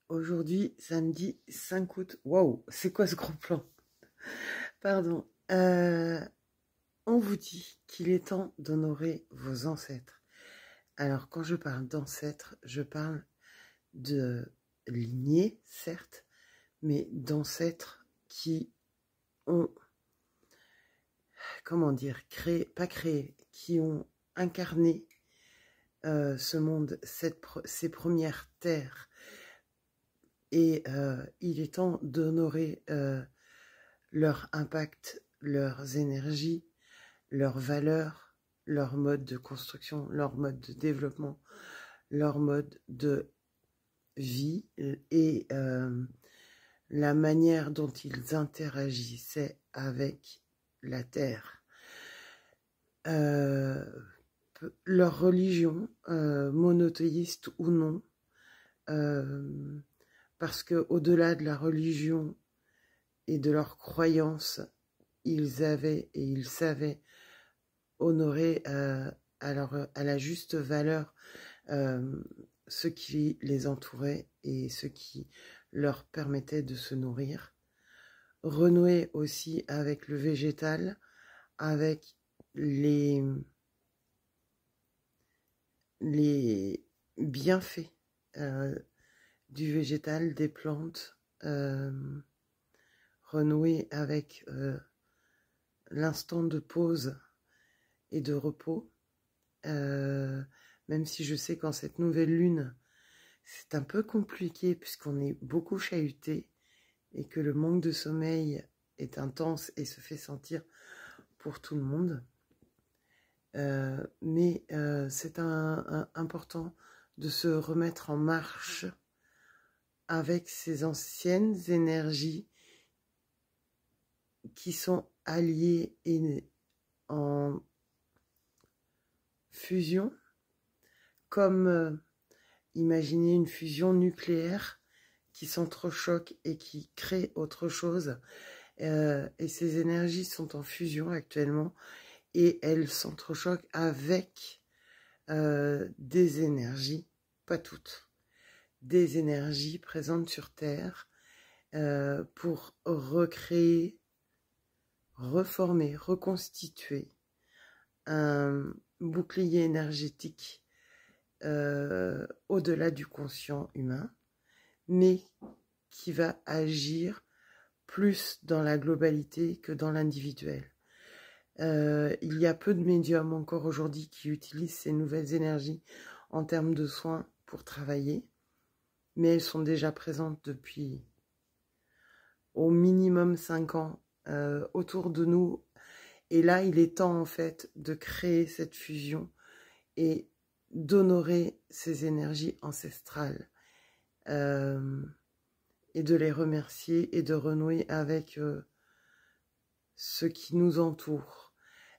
Aujourd'hui, samedi 5 août. Waouh, c'est quoi ce gros plan? Pardon. On vous dit qu'il est temps d'honorer vos ancêtres. Alors, quand je parle d'ancêtres, je parle de lignée, certes, mais d'ancêtres qui ont, comment dire, qui ont incarné ce monde, ces premières terres. Et il est temps d'honorer leur impact, leurs énergies, leurs valeurs, leur mode de construction, leur mode de développement, leur mode de vie et la manière dont ils interagissaient avec la terre. Leur religion, monothéiste ou non, parce que au-delà de la religion et de leurs croyances, ils avaient et ils savaient honorer à la juste valeur ce qui les entourait et ce qui leur permettait de se nourrir. Renouer aussi avec le végétal, avec les bienfaits du végétal, des plantes, renouer avec l'instant de pause et de repos, même si je sais qu'en cette nouvelle lune, c'est un peu compliqué puisqu'on est beaucoup chahuté et que le manque de sommeil est intense et se fait sentir pour tout le monde. Mais c'est important de se remettre en marche avec ces anciennes énergies qui sont alliées et en fusion, comme imaginez une fusion nucléaire qui s'entrechoque et qui crée autre chose. Et ces énergies sont en fusion actuellement et elles s'entrechoquent avec des énergies, pas toutes, des énergies présentes sur Terre pour recréer, reformer, reconstituer un bouclier énergétique au-delà du conscient humain, mais qui va agir plus dans la globalité que dans l'individuel. Il y a peu de médiums encore aujourd'hui qui utilisent ces nouvelles énergies en termes de soins pour travailler, mais elles sont déjà présentes depuis au minimum 5 ans autour de nous. Et là, il est temps en fait de créer cette fusion et d'honorer ces énergies ancestrales et de les remercier et de renouer avec ce qui nous entoure,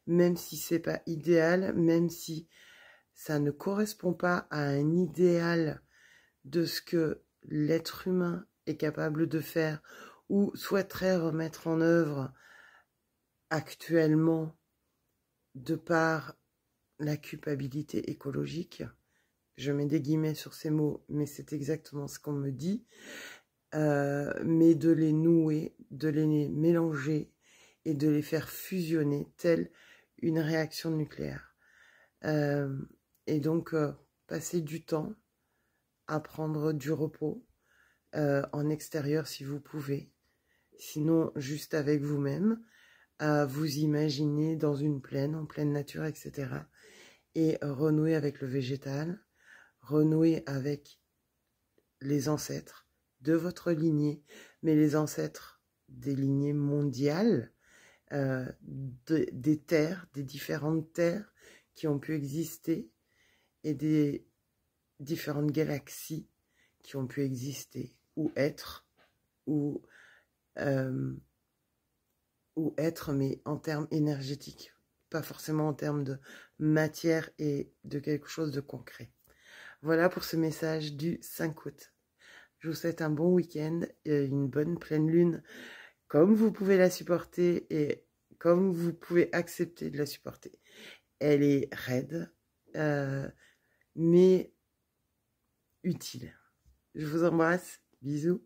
même si c'est pas idéal, même si ça ne correspond pas à un idéal de ce que l'être humain est capable de faire ou souhaiterait remettre en œuvre actuellement de par la culpabilité écologique. Je mets des guillemets sur ces mots, mais c'est exactement ce qu'on me dit. Mais de les nouer, de les mélanger et de les faire fusionner, telle une réaction nucléaire. Et donc, passer du temps à prendre du repos en extérieur si vous pouvez. Sinon, juste avec vous-même, à vous imaginer dans une plaine, en pleine nature, etc. Et renouer avec le végétal, renouer avec les ancêtres de votre lignée, mais les ancêtres des lignées mondiales, des terres, des différentes terres qui ont pu exister et des différentes galaxies qui ont pu exister ou être, ou être, mais en termes énergétiques, pas forcément en termes de matière et de quelque chose de concret. Voilà pour ce message du 5 août. Je vous souhaite un bon week-end et une bonne pleine lune, comme vous pouvez la supporter et comme vous pouvez accepter de la supporter. Elle est raide, mais utile. Je vous embrasse. Bisous.